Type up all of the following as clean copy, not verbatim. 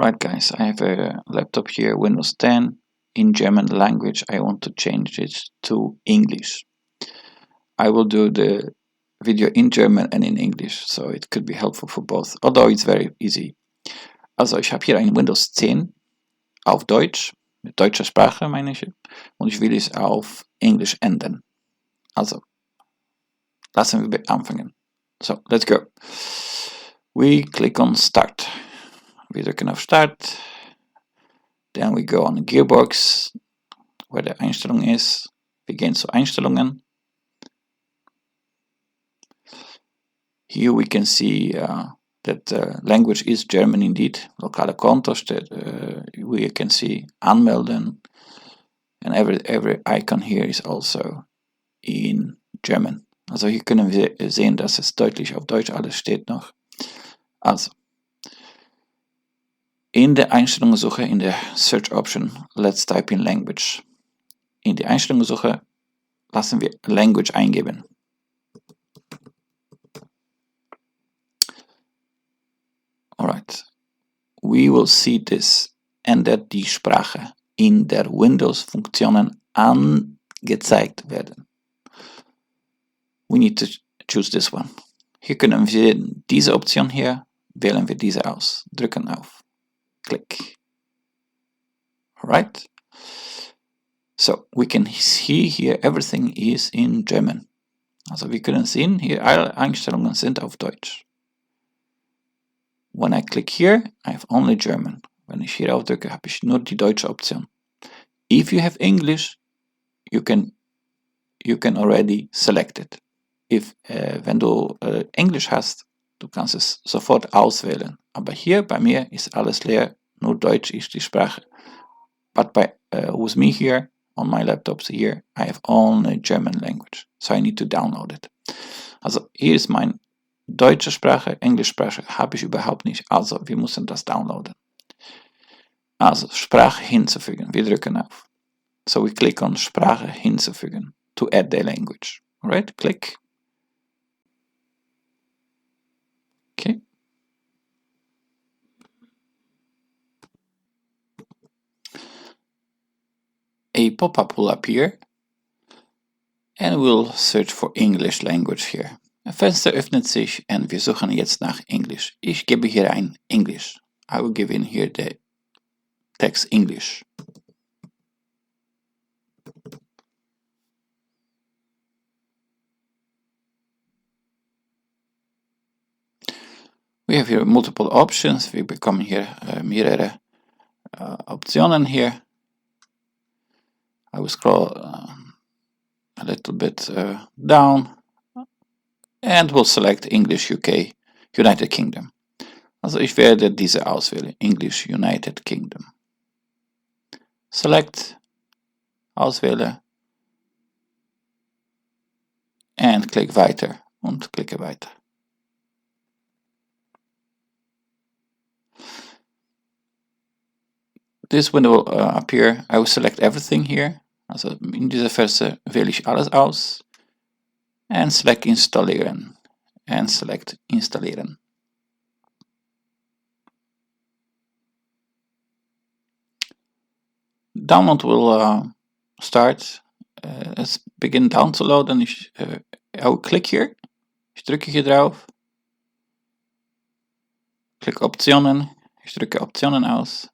Alright guys, I have a laptop here, Windows 10, in German language. I want to change it to English. I will do the video in German and in English, so it could be helpful for both, although it's very easy. Also ich habe hier ein Windows 10 auf Deutsch, mit deutscher Sprache meine ich, und ich will es auf Englisch ändern. Also, lassen wir anfangen. So, let's go. We click on Start. Wir drücken auf Start. Then we go on Gearbox, where the Einstellung ist. Wir gehen zu Einstellungen. Here we can see that the language is German indeed. Lokale Konto steht. We can see Anmelden. And every icon here is also in German. Also hier können wir sehen, dass es deutlich auf Deutsch alles steht noch. Also, in der Einstellungssuche, in der Search Option, let's type in Language. In die Einstellungssuche lassen wir Language eingeben. Alright, we will see this, ändert die Sprache in der Windows-Funktionen angezeigt werden. We need to choose this one. Hier können wir diese Option hier, wählen wir diese aus, drücken auf. Click. Alright. So we can see here everything is in German. Also wir können sehen, hier alle Einstellungen sind auf Deutsch. When I click here, I have only German. Wenn ich hier aufdrücke, habe ich nur die deutsche Option. If you have English, you can already select it. Wenn du Englisch hast, du kannst es sofort auswählen. Aber hier bei mir ist alles leer, nur Deutsch ist die Sprache. But with me here, on my laptops here, I have only German language. So I need to download it. Also hier ist meine deutsche Sprache, Englischsprache habe ich überhaupt nicht. Also wir müssen das downloaden. Also Sprache hinzufügen. Wir drücken auf. So we click on Sprache hinzufügen. To add the language. Alright, click. Okay. A pop-up will appear and we'll search for English language here. Ein Fenster öffnet sich und wir suchen jetzt nach Englisch. Ich gebe hier ein English. I will give in here the text English. We have here multiple options. Wir bekommen hier mehrere Optionen hier. I will scroll a little bit down and we'll select English UK, United Kingdom. Also ich werde diese auswählen, English United Kingdom. Select, auswähle and klick weiter und klicke weiter. This window will appear. I will select everything here. Also in dieser Fenster wähle ich alles aus. And select installieren. And select installieren. Download will start. Es beginnt downzuladen. I will click here. Ich drücke hier drauf. Klick Optionen. Ich drücke Optionen aus.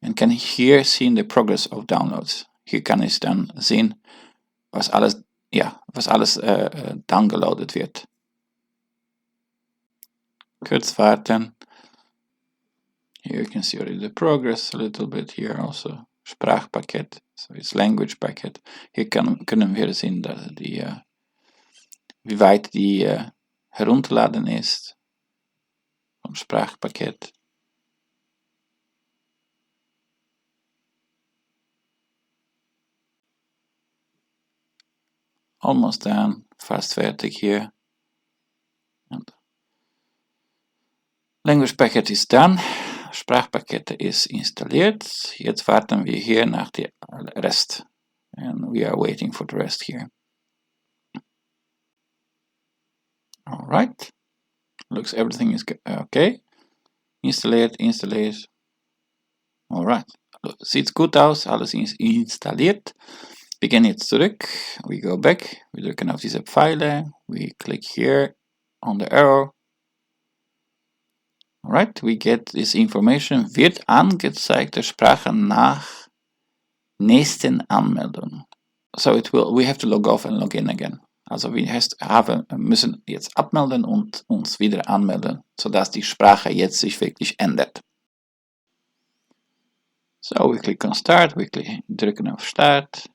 And can here see the progress of downloads. Hier kann ich dann sehen, was alles downgeloadet wird. Kurz warten. Here you can see already the progress a little bit here also. Sprachpaket, so it's language packet. Hier können wir sehen, dass wie weit die herunterladen ist vom Sprachpaket. Almost done, fast fertig hier. And Language Packet ist done. Sprachpaket ist installiert. Jetzt warten wir hier nach dem Rest. And we are waiting for the rest here. Alright. Looks everything is okay. Installiert. Alright. Sieht gut aus, alles ist installiert. Wir gehen jetzt zurück. We go back. Wir drücken auf diese Pfeile. We click here on the arrow. Alright, we get this information. Wird angezeigte Sprache nach nächsten Anmeldung. So we have to log off and log in again. Also wir müssen jetzt abmelden und uns wieder anmelden, sodass die Sprache jetzt sich wirklich ändert. So we click on Start, drücken auf Start.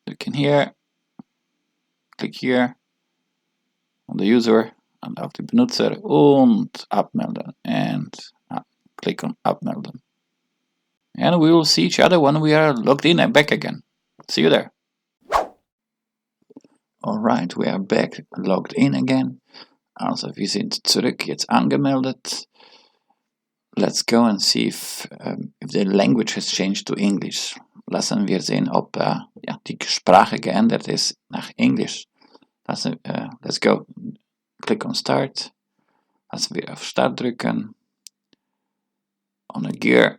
Drücken hier, click here on the user und auf den Benutzer und abmelden. And click on abmelden. And we will see each other when we are logged in and back again. See you there. Alright, we are back, logged in again. Also wir sind zurück, jetzt angemeldet. Let's go and see if the language has changed to English. Lassen wir sehen, ob die Sprache geändert ist nach Englisch. Let's go. Click on Start. Lassen wir auf Start drücken. On the gear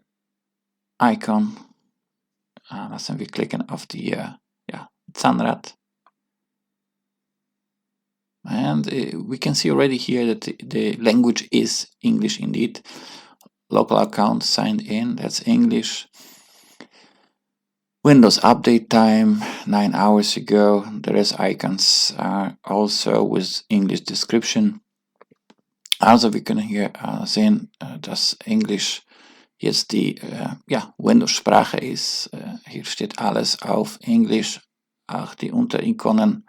icon. Lassen wir klicken auf die Zahnrad. And we can see already here that the language is English indeed. Local account signed in, that's English. Windows update time 9 hours ago. The rest icons are also with English description. Also wir können hier sehen, dass Englisch jetzt die Windows-Sprache ist. Hier steht alles auf Englisch. Auch die Unterikonen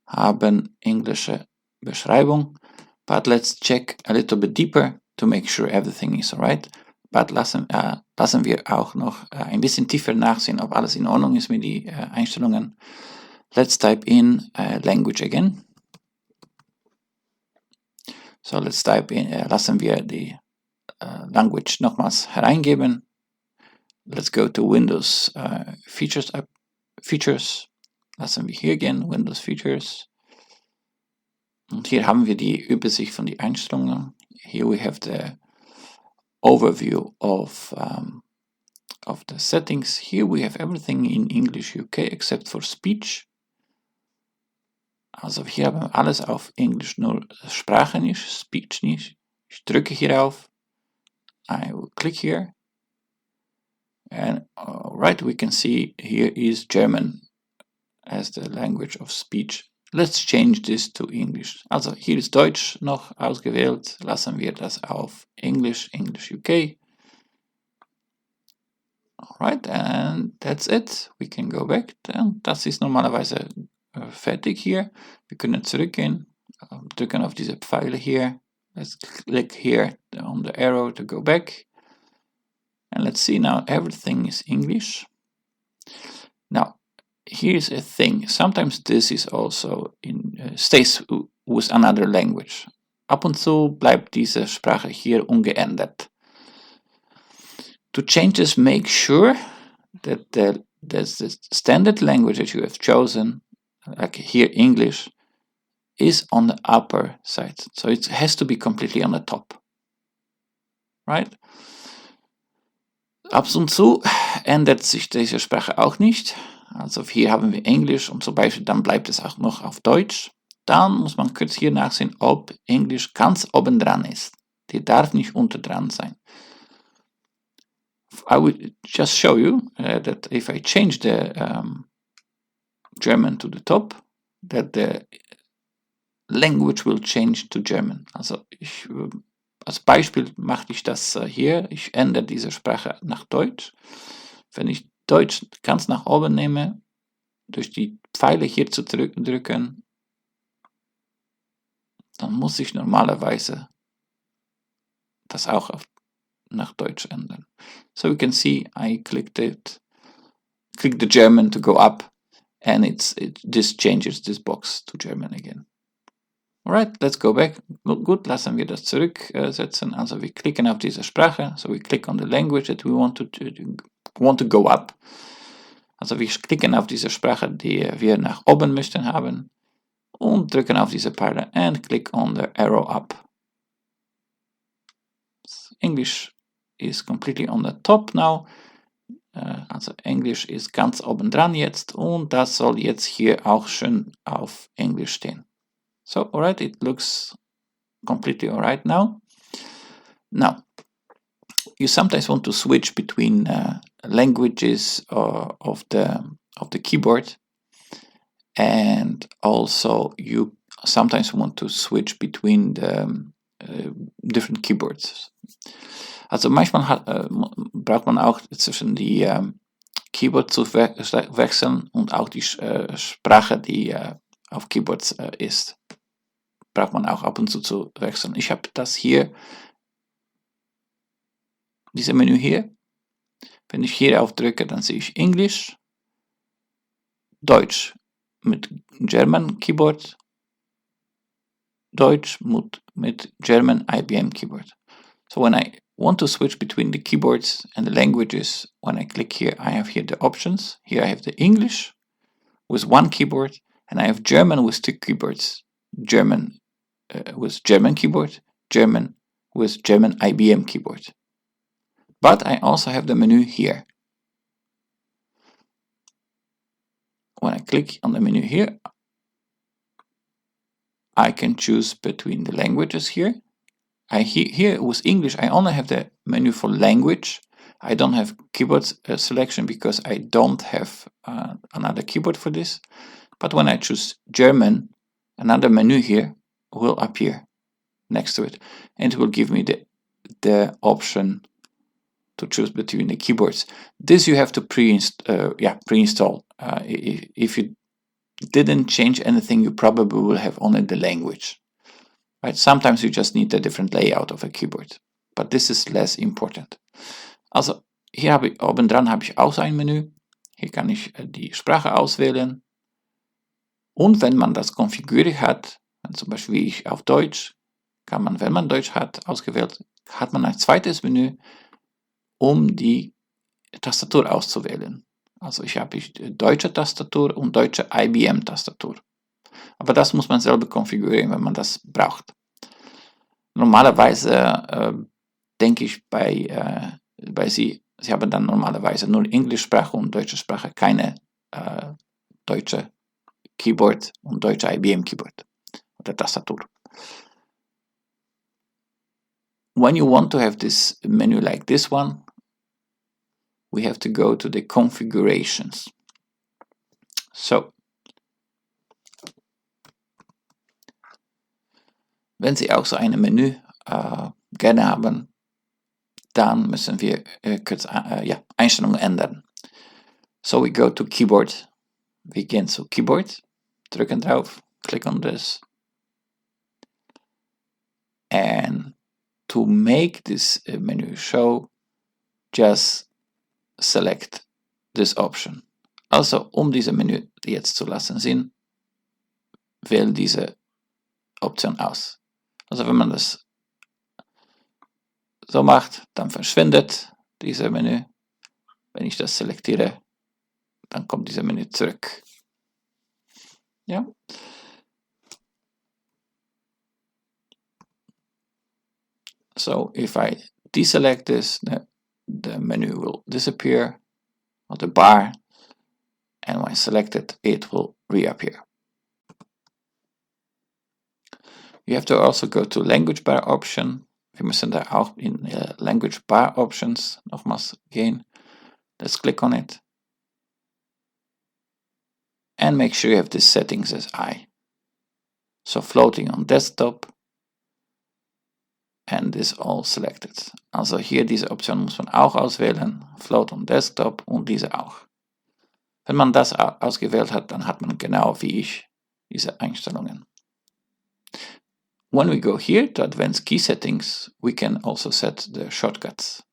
haben englische Beschreibung. But let's check a little bit deeper to make sure everything is alright. But lassen wir auch noch ein bisschen tiefer nachsehen, ob alles in Ordnung ist mit den Einstellungen. Let's type in language again. So let's type in, lassen wir die language nochmals hereingeben. Let's go to Windows Features. Lassen wir hier gehen, Windows Features. Und hier haben wir die Übersicht von den Einstellungen. Here we have the overview of the settings. Here we have everything in English UK except for speech. Also hier haben wir alles auf Englisch, nur Sprache nicht, Speech nicht. Ich drücke hier auf. I will click here. And alright, we can see here is German as the language of speech. Let's change this to English. Also hier ist Deutsch noch ausgewählt. Lassen wir das auf English UK. Alright, and that's it. We can go back. Und das ist normalerweise fertig hier. Wir können zurückgehen, drücken auf diese Pfeile hier. Let's click here on the arrow to go back. And let's see now, everything is English. Now, here's a thing. Sometimes this is also stays with another language. Ab und zu bleibt diese Sprache hier ungeändert. To change this, make sure that the standard language that you have chosen, like here English, is on the upper side. So it has to be completely on the top. Right? Ab und zu ändert sich diese Sprache auch nicht. Also hier haben wir Englisch und zum Beispiel dann bleibt es auch noch auf Deutsch. Dann muss man kurz hier nachsehen, ob Englisch ganz oben dran ist. Die darf nicht unter dran sein. I will just show you that if I change the German to the top, that the language will change to German. Also als Beispiel mache ich das hier. Ich ändere diese Sprache nach Deutsch. Wenn ich Deutsch ganz nach oben nehme, durch die Pfeile hier zu drücken, dann muss ich normalerweise das auch nach Deutsch ändern. So you can see I click the German to go up and this changes this box to German again. Alright, let's go back. Gut, lassen wir das zurücksetzen. Also wir klicken auf diese Sprache. So we click on the language that we want to go up. Also wir klicken auf diese Sprache, die wir nach oben möchten haben. und drücken auf diese Pfeile and click on the arrow up. English is completely on the top now. Also Englisch ist ganz oben dran jetzt und das soll jetzt hier auch schön auf Englisch stehen. So, alright, it looks completely alright now. Now, you sometimes want to switch between languages of the keyboard, and also you sometimes want to switch between the different keyboards. Also manchmal braucht man auch zwischen die Keyboard zu wechseln und auch die Sprache, die auf Keyboards ist. Braucht man auch ab und zu wechseln. Ich habe das hier, dieses Menü hier. Wenn ich hier aufdrücke, dann sehe ich Englisch, Deutsch mit German Keyboard, Deutsch mit German IBM Keyboard. So when I want to switch between the keyboards and the languages, when I click here, I have here the options. Here I have the English with one keyboard, and I have German with two keyboards. German with German keyboard, German with German IBM keyboard. But I also have the menu here. When I click on the menu here, I can choose between the languages here. Here with English, I only have the menu for language. I don't have keyboard selection because I don't have another keyboard for this. But when I choose German, another menu here will appear next to it, and it will give me the option to choose between the keyboards. This you have to pre-install. If you didn't change anything, you probably will have only the language. Right? Sometimes you just need a different layout of a keyboard, but this is less important. Also hier oben dran habe ich auch ein Menü. Hier kann ich die Sprache auswählen. Und wenn man das konfiguriert hat, zum Beispiel wie ich auf Deutsch, kann man, wenn man Deutsch hat ausgewählt, hat man ein zweites Menü, um die Tastatur auszuwählen. Also ich habe deutsche Tastatur und deutsche IBM-Tastatur. Aber das muss man selber konfigurieren, wenn man das braucht. Normalerweise denke ich bei Sie haben dann normalerweise nur Englischsprache und deutsche Sprache, keine deutsche Keyboard und deutsche IBM Keyboard oder Tastatur. When you want to have this menu like this one, we have to go to the configurations. So, wenn Sie auch so ein Menü gerne haben, dann müssen wir kurz Einstellungen ändern. So we go to Keyboard. Wir gehen zu Keyboard, drücken drauf, click on this. And to make this menu show, just select this option. Also, diese Menü jetzt zu lassen, wähle diese Option aus. Also, wenn man das so macht, dann verschwindet dieses Menü. Wenn ich das selektiere, dann kommt dieses Menü zurück. Ja. So, if I deselect this, the menu will disappear, or the bar, and when I select it, it will reappear. You have to also go to Language Bar Option. Wir müssen da auch in Language Bar Options nochmals gehen. Let's click on it. And make sure you have these settings as I. So floating on desktop. And this all selected. Also hier diese Option muss man auch auswählen. Float on desktop und diese auch. Wenn man das ausgewählt hat, dann hat man genau wie ich diese Einstellungen. When we go here to Advanced Key Settings, we can also set the shortcuts.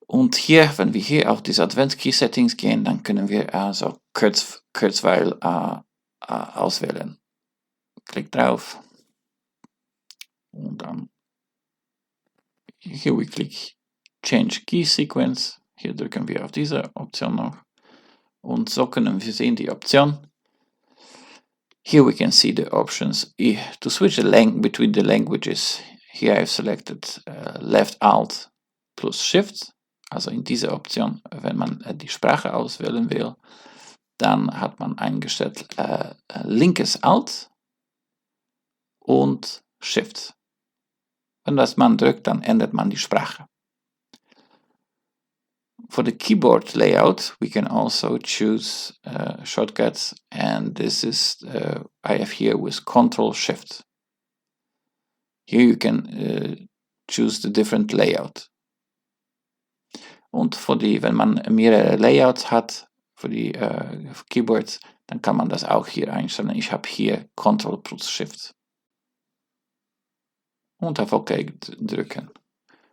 Und hier, wenn wir hier auf diese Advanced Key Settings gehen, dann können wir also Kurzweil auswählen. Klick drauf. Und dann hier we click Change Key Sequence. Hier drücken wir auf diese Option noch. Und so können wir sehen die Option. Here we can see the options. To switch between the languages, here I've selected Left Alt plus Shift. Also in dieser Option, wenn man die Sprache auswählen will, dann hat man eingestellt linkes Alt und Shift. Wenn das man drückt, dann ändert man die Sprache. For the keyboard layout, we can also choose shortcuts, and this is I have here with Control Shift. Here you can choose the different layout. Und wenn man mehrere Layouts hat für die Keyboards, dann kann man das auch hier einstellen. Ich habe hier Control plus Shift. Und auf OK drücken.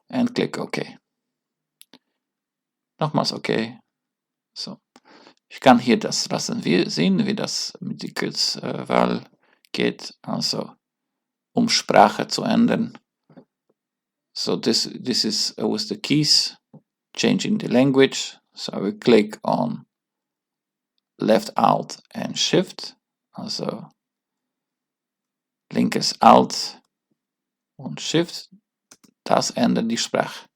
Und klick OK. Nochmals OK. So. Ich kann hier das lassen sehen, wie das mit der Kurzwahl geht. Also, um Sprache zu ändern. So this is with the keys, changing the language. So I will click on Left Alt and Shift. Also linkes Alt und Shift. Das ändert die Sprache.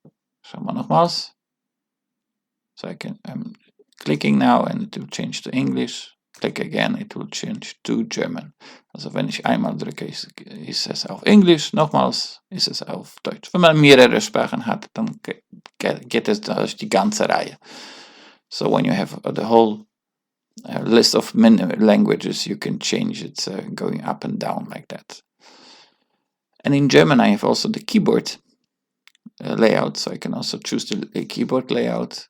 Schauen wir nochmals. So I'm clicking now and it will change to English. Click again, it will change to German. Also wenn ich einmal drücke, ist es auf Englisch, nochmals ist es auf Deutsch. Wenn man mehrere Sprachen hat, dann geht es durch die ganze Reihe. So when you have the whole list of many languages, you can change it going up and down like that. And in German, I have also the keyboard layout, so I can also choose the keyboard layout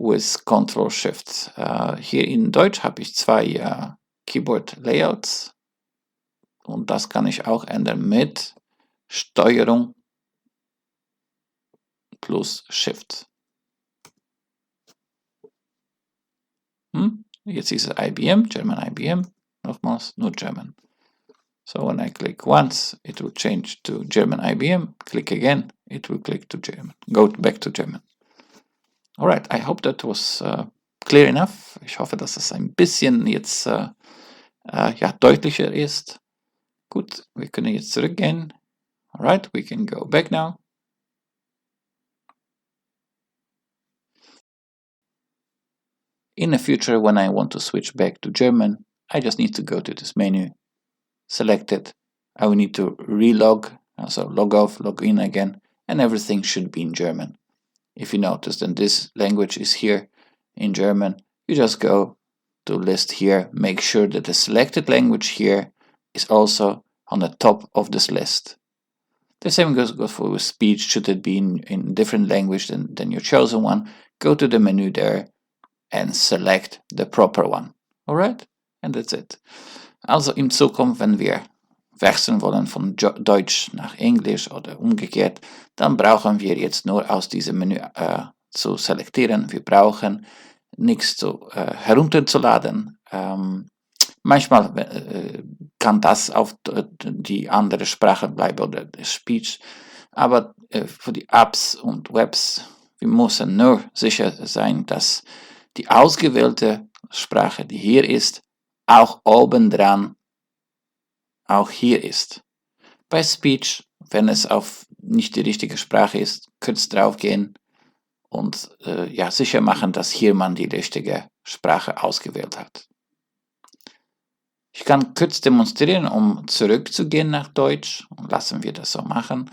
with Control Shift. Hier in Deutsch habe ich zwei Keyboard Layouts und das kann ich auch ändern mit Steuerung plus Shift. Jetzt ist es IBM, German IBM, nochmals nur German. So when I click once, it will change to German IBM. Click again, it will click to German. Go back to German. Alright, I hope that was clear enough. Ich hoffe, dass es ein bisschen jetzt deutlicher ist. Gut, wir können jetzt zurückgehen. Alright, we can go back now. In the future, when I want to switch back to German, I just need to go to this menu, select it. I will need to relog, so log off, log in again, and everything should be in German. If you notice, then this language is here in German. You just go to list here, make sure that the selected language here is also on the top of this list. The same goes for with speech. Should it be in different language than your chosen one, go to the menu there and select the proper one. Alright? And that's it. Also in Zukunft, wenn wir wechseln wollen von Deutsch nach Englisch oder umgekehrt, dann brauchen wir jetzt nur aus diesem Menü zu selektieren. Wir brauchen nichts herunterzuladen. Manchmal kann das auf die andere Sprache bleiben oder Speech, aber für die Apps und Webs, wir müssen nur sicher sein, dass die ausgewählte Sprache, die hier ist, auch obendran auch hier ist. Bei Speech, wenn es auf nicht die richtige Sprache ist, kurz drauf gehen und sicher machen, dass hier man die richtige Sprache ausgewählt hat. Ich kann kurz demonstrieren, um zurückzugehen nach Deutsch. Lassen wir das so machen.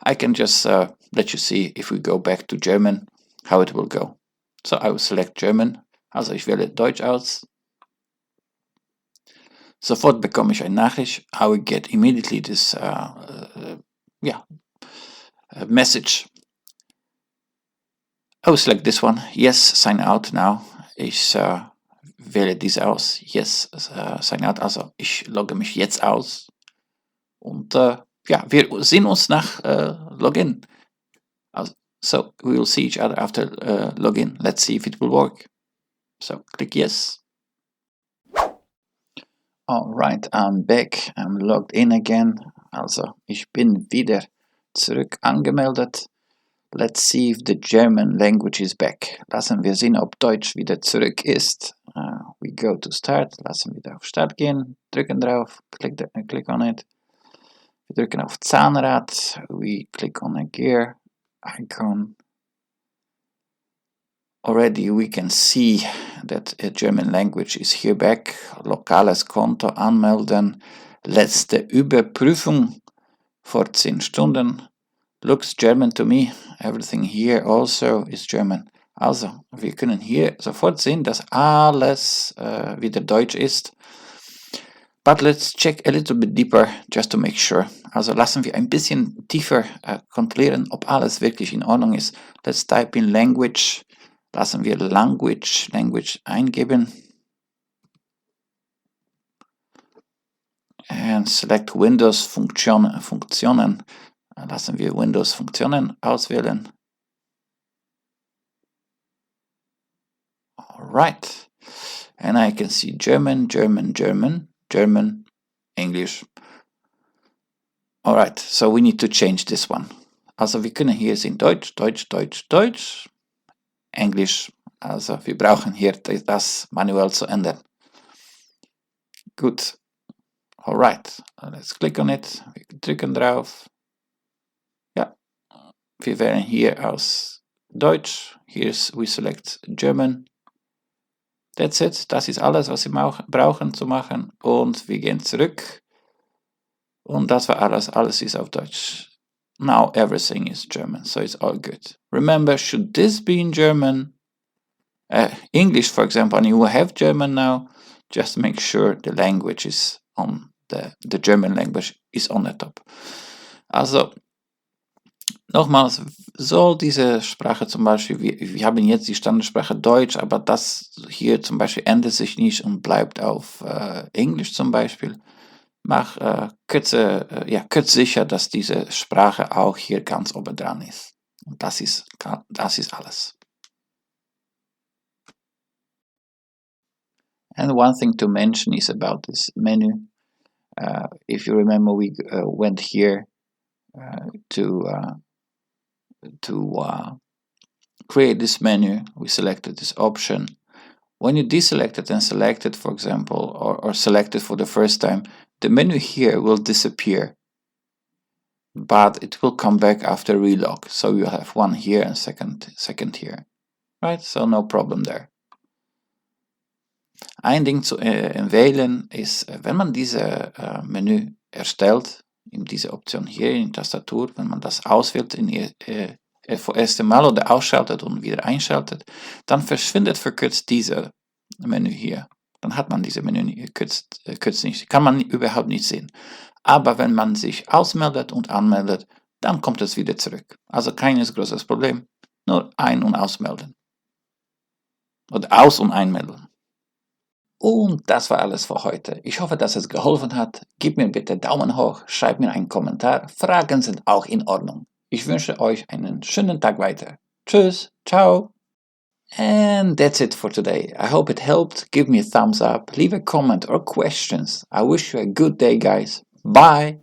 I can just let you see if we go back to German, how it will go. So I will select German. Also ich wähle Deutsch aus. Sofort bekomme ich eine Nachricht. I will get immediately this message. I will select this one. Yes, sign out now. Ich wähle diese aus. Yes, sign out. Also ich logge mich jetzt aus. Und wir sehen uns nach Login. Also, so we will see each other after login. Let's see if it will work. So click yes. Alright, I'm back. I'm logged in again. Also, ich bin wieder zurück angemeldet. Let's see if the German language is back. Lassen wir sehen, ob Deutsch wieder zurück ist. We go to Start. Lassen wir wieder auf Start gehen. Drücken drauf. Click on it. Wir drücken auf Zahnrad. We click on a gear icon. Already we can see that German language is here back. Lokales Konto anmelden. Letzte Überprüfung vor 10 Stunden. Looks German to me. Everything here also is German. Also, wir können hier sofort sehen, dass alles wieder Deutsch ist. But let's check a little bit deeper, just to make sure. Also lassen wir ein bisschen tiefer kontrollieren, ob alles wirklich in Ordnung ist. Let's type in language. Lassen wir language eingeben. And select Windows Funktionen. Lassen wir Windows Funktionen auswählen. Alright. And I can see German, English. Alright, so we need to change this one. Also wir können hier sehen Deutsch, Englisch. Also wir brauchen hier das manuell zu ändern. Gut. Alright, let's click on it. Wir drücken drauf. Ja, wir wählen hier aus Deutsch. We select German. That's it. Das ist alles, was wir brauchen zu machen. Und wir gehen zurück. Und das war alles. Alles ist auf Deutsch. Now everything is German, so it's all good. Remember, should this be in German? English, for example, and you have German now, just make sure the language is on the German language is on the top. Also, nochmals, soll diese Sprache zum Beispiel, wir haben jetzt die Standardsprache Deutsch, aber das hier zum Beispiel ändert sich nicht und bleibt auf Englisch zum Beispiel. Kürze sicher, dass diese Sprache auch hier ganz oben dran ist. Und das ist alles. And one thing to mention is about this menu. If you remember, we went here to create this menu. We selected this option. When you deselect it and select it, for example, or select it for the first time, the menu here will disappear, but it will come back after relog. So you have one here and second here, right? So no problem there. Ein Ding zu wählen ist, wenn man diese Menü erstellt, in diese Option hier in Tastatur, wenn man das auswählt für erste Mal oder ausschaltet und wieder einschaltet, dann verschwindet verkürzt diese Menü hier. Dann hat man diese Menü kürzt nicht, kann man überhaupt nicht sehen. Aber wenn man sich ausmeldet und anmeldet, dann kommt es wieder zurück. Also kein großes Problem, nur ein- und ausmelden. Oder aus- und einmelden. Und das war alles für heute. Ich hoffe, dass es geholfen hat. Gib mir bitte Daumen hoch, schreib mir einen Kommentar. Fragen sind auch in Ordnung. Ich wünsche euch einen schönen Tag weiter. Tschüss, ciao. And that's it for today. I hope it helped. Give me a thumbs up, leave a comment or questions. I wish you a good day, guys. Bye.